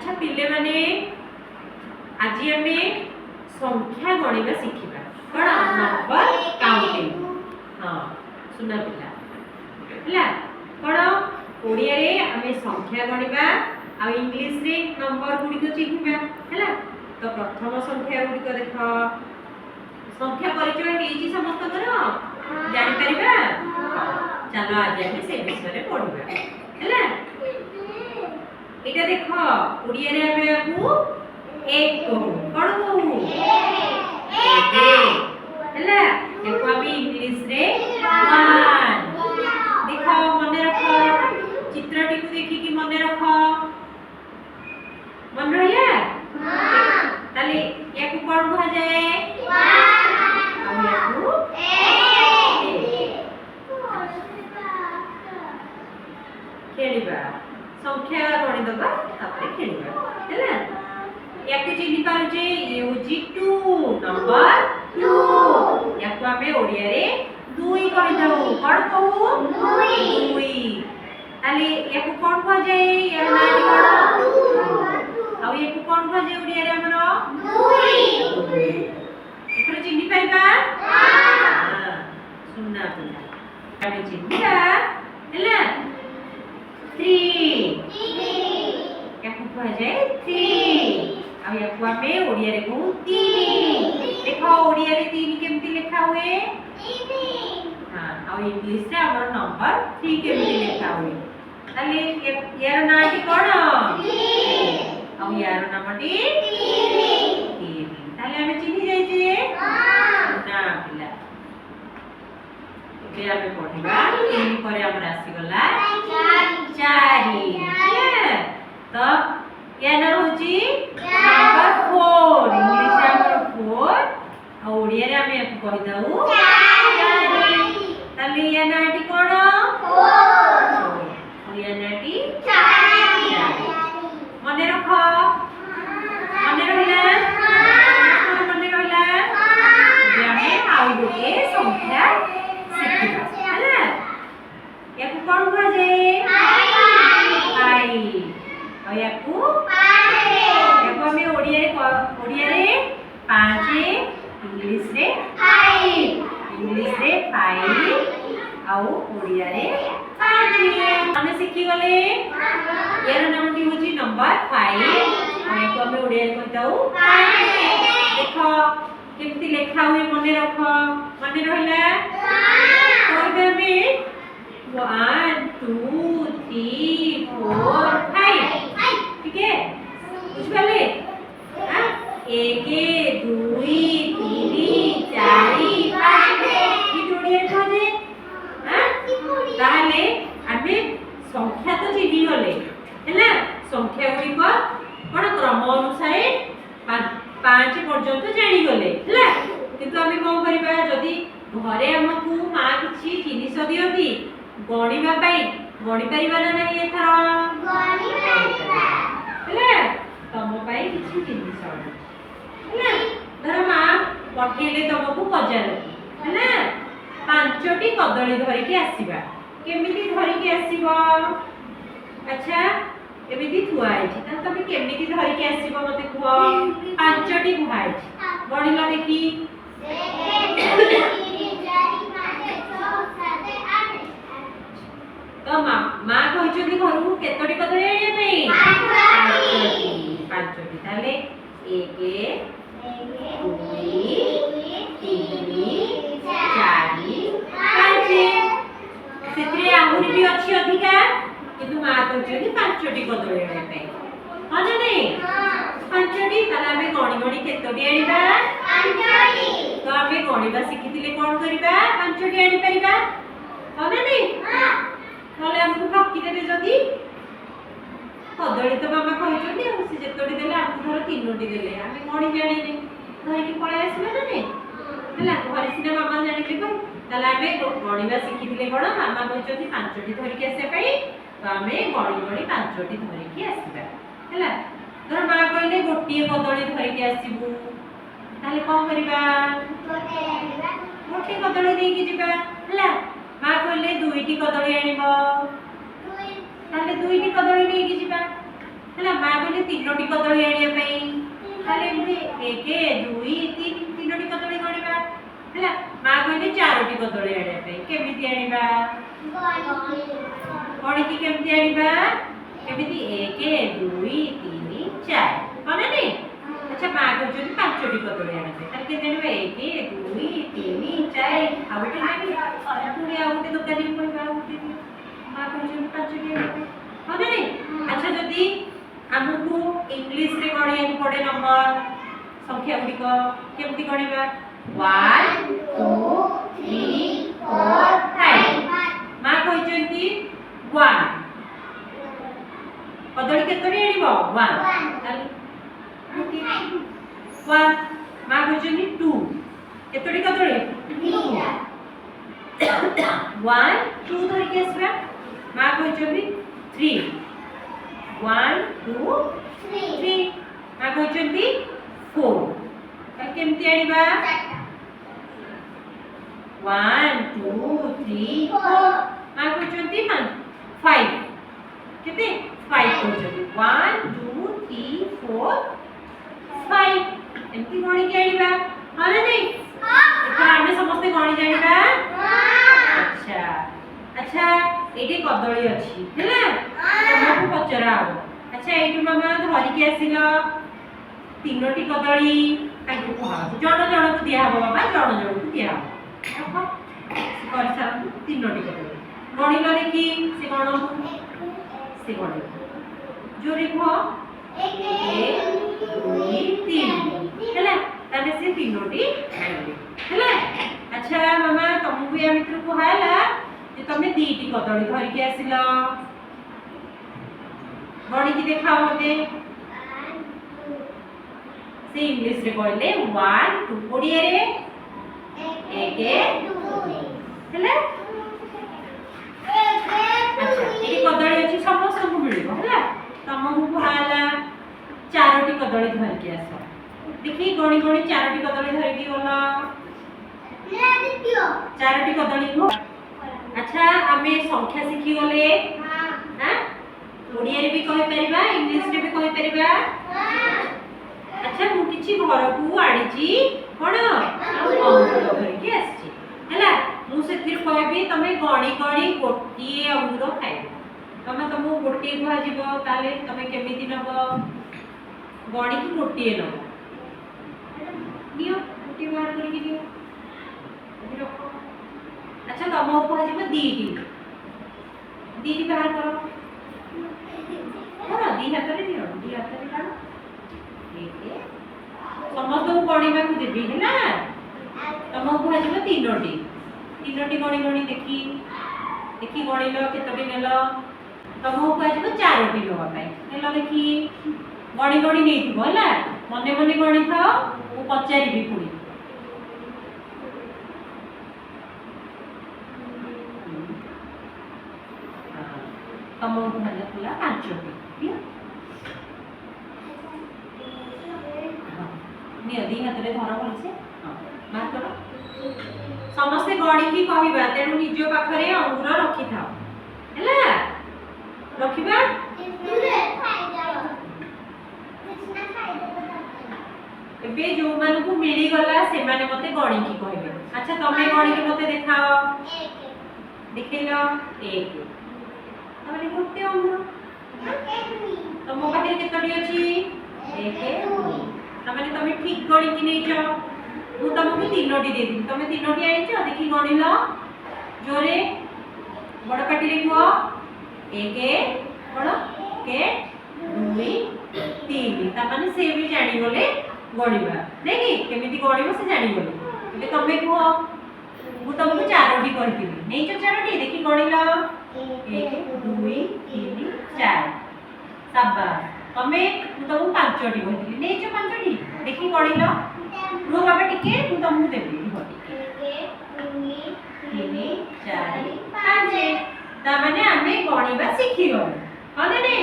अच्छा पिले माने आज आमे संख्या गणिबा शिखिबा कोन नंबर काउंटिंग। हां सुना पिला हला कोन ओडिया रे आमे संख्या गणिबा आ इंग्लिश रे नंबर गुडी को चिन्हिबा हला। तो प्रथम संख्या गुडी को देख संख्या परिचय हेची समस्त करो जानि परिबा। चलो आज आमे से विषय रे पढिबा हला। एटा देखो ओडिया रे आमे आकू एक कहू कोन कहू एक हला। देखो आमे इंग्लिश रे वन देखो मने रखो चित्रटी को देखि कि मने रखो मन रहिया हां ताले याकू कोन कहा जाए वन आ याकू खेलिबा संख्या गणि दबा तापरे खेलिबा हला। याकू चिन्हि पाउजे ये होजी 2 नंबर 2 याकू आमे ओडिया रे 2 कहि दउ कोन कहू 2 ताले याकू कोन कहा जाए या नाटी कोन आ याकू कोन कहा जाए ओडिया रे हमरो 2 एकरे चिन्हि पाइबा हां सुनना पिला आमे चिन्हिबा हला। 3 याकू कहा जाए 3 आ याकू आमे ओडिया रे कहू 3 देखो ओडिया रे 3 केमती लिखा हुए 3 हां आ इंग्लिश रे हमर नंबर 3 केमती लिखा हुए ताले यार नाटी कोन 3 आ यार नामटी 3 ताले आमे चिन्हि जाई जे हां ना पिला एबे आमे पढिबा 3 परे हमर आसी गला 4 तो या ना होची नंबर 4 इंग्लिश रे हमर 4 आ ओडिया रे आमे कहि दउ 4 ताले या नाटी कोन 4 या नाटी 4 मने रखो मने रहिला हां मने रहिला जे आमे आउ गोटे संख्या शिखिबा हला। याकू कोन कहा जाए 5 आ याकू 5 याकू आमे ओडिया रे 5 इंग्लिश रे 5 आउ ओडिया रे 5 आमे शिखि गले यार नामटी होची नंबर 5 आ याकू आमे ओडिया रे कहताऊ 5 देखो केमती लेखा हुए मने रखो मने रहिला तो एबे हमें 1 2 3 4 5 ठीक है बुझले हां 1 2 3 4 5 की जोड़िए खोजे हां ताहले आबे संख्या तो चिन्हि गले हैला। संख्या गुडी को कोन क्रम अनुसार 5 पर्यंत जानि गले हैला। किंतु आमे कोन करिबा जदी घरे हमकू मां किछि जिनिस दियती गणिबा पाई गणि परिबा ना नहीं एथरा गणि परिबा हैला। तम पाई किछि जिनिस हैला धर मां पठेले तमकू बजार हैला 5टी कदली धरि के आसीबा केमिति धरि के आसीबो अच्छा एमिति थुआ आइछि त तमे केमिति धरि के आसीबो मते कुआ 5टी गुहाइ गणिला देखि 1 2 3 4 5 6 7 8 तो मां कहिछोदी घरु केतोटी कदली आनिया पई 5टी ताले 1 2 3 4 5 सेतरे आहुरी भी अछि अधिका किंतु मां कहिछोदी 5टी कदली आनिया पई हां ना नहीं 5टी ताला में गणी केतोटी आनिबा 5टी तो आमे गणिबा शिखितिले कोन करिबा 5टी आनि परिबा हां ना नहीं हां नले हमकु ठकी देबे जदी कदली तो मामा कहिछोदी आ से जेतोटी देले हमकु धर 3टी देले आमे गणी जानिने धरि कि पळे आसीबा ना नहीं हला घरे सिना मामा जानिले को ताला आमे गणिबा शिखितिले कोन मामा कहिछोदी 5टी धरि कि आसे पई तो आमे गणी 5टी धरि कि आसीबा हला। धर मां कहले गोटिए कदली धरि कि आसीबू ताले कोन करिबा गोटे कदली दे कि जिबा हला। मां कहले 2टी कदली आनिबो ताले 2टी कदली दे कि जिबा ହେଲା ମା କହିଲେ ତିନୋଟି କଦଳୀ ଆଣିବା ପାଇଁ ତାହେଲେ ଏମିତି 1 2 3 ତିନୋଟି କଦଳୀ ଗଣିବା ହେଲା ମା କହିଲେ ଚାରୋଟି କଦଳୀ ଆଣିବା ପାଇଁ କେମିତି ଆଣିବା ଗଣିକି କେମିତି ଆଣିବା କେମିତି 1 2 3 4 କଣ ନେ अच्छा ମା କହିଛନ୍ତି ପାଞ୍ଚଟି କଦଳୀ ଆଣିବା ପାଇଁ ତାହେଲେ କେତେ ଆଣିବା 1 2 3 4 ଆଉ ଗୋଟେ ନେବି ପୁଣି ଆଉ ଗୋଟେ ଦୋକାନୀ କହିବା ଆଉ ଗୋଟେ ମା କହିଛନ୍ତି ପାଞ୍ଚଟି ଆଣିବା ପାଇଁ ହଁ ନା अच्छा ଯଦି ଆମକୁ इंग्लिश रे गणिया पड़े नंबर संख्या गुड़िक केमती गणिबा 1 2 3 4 5 मां कहचंती 1 कदली केतरी आनिबो 1 ताली 1 मां कहचंती 2 केतरी कदली 2 1 2 धरि के आसबा मां कहचंती 3 1 2 3 मां कहचंती 4 ताली केमती आनिबा 1 2 3 4 मां कहचंती 5 केते 5 कहचंती 1 2 3 4 5 एमती गणी के आनिबा हां नै एथरा हमें समस्त गणी जानिबा अच्छा अच्छा एठी कदली अछि हैला तुमको पचरा हो अच्छा एठी मामा धरि के आसिलो तीनोटी कदली काटू को जण जण को दिया हो बाबा जण जण को दिया हो कर सा तीनोटी कदली गणिलो देखि से गण से गण जोरी को 1 2 3 हैला ताने से तीनोटी आइले हैला अच्छा मामा तुमको या मित्र को हैला जे तमे दीटी कदली धरि के आसिलो गणी की देखाओ मते से इंग्लिश रे कहले 1 2 ओडिया रे 1 2 हैला अच्छा एटी कदली अछि समस्त को मिलिबो हैला तमहु भाला चारोटी कदली धरि के आसो देखि गणी गणी चारोटी कदली धरि के गला चारोटी कदली को अच्छा हमें संख्या सिखी गले हां ओडिया रे भी कहि परिबा इंग्लिश रे भी कहि परिबा अच्छा मु किछि घर को आडी छी कोन अंगूर धरि के आछि हैला मु से फिर कहबी तमे गणी गणी गोटिए अंगूर खाइबो तमे तमु गोटिए गुहा जीवो ताले तमे केमिति नबो गणी की गोटिए नबो नियो गोटिए बाहर करी दियो अभी रखो अच्छा तमो को जीवो दीटी बाहर करो करो दी हाथ रे दियो दी हाथ रे काढो ठीक समस्त को गणिबा को देबी हैला तमो को जीवो तीनोटी गणी गणी देखी देखी गणिलो केतोटी नेलो तमो को जीवो चारोटी नवा पाई नेलो देखी गणी गणी नेथिबो हैला मने मने गणी थाओ ओ पचारिबी पुणी तमो को हल्ला खुला पांचोटी दियो नियो दी हाथ रे धरो बोलसे हां मार करो समस्त गणी की कहिबा तेनु निजो पाखरे अंगूर रखि थाओ हैला रखिबा एबे जो मान को मिली गला से माने मते गणी की कहबे अच्छा तमे गणी के मते देखाओ देखिलो 1 तमे गोटे अंगूर तमो पाखे केतडी अछि 1 2 तमे तमे ठीक गणी की नै छ मु तमको तीनोटी दे दी तमे तीनोटी आइ छ देखि गणिलो जोरे बड़ पाटी रे को 1 बड़ के 2 3 ता माने से भी जानि गले गणिबा देखि केमिति गणिबो से जानि गले एबे तमे को मु तमको चारोटी कहतिबी नै छ चारोटी देखि गणिलो 1 2 3 4 शाबाश तमे मु तमको पांचटी कहतिबी नै छ पांचटी देखि गणिलो रो बाबा टिके मु तमको देबी हो टिके 1 2 3 4 5 ता माने हमें गणिबा सिखि गलो हने नै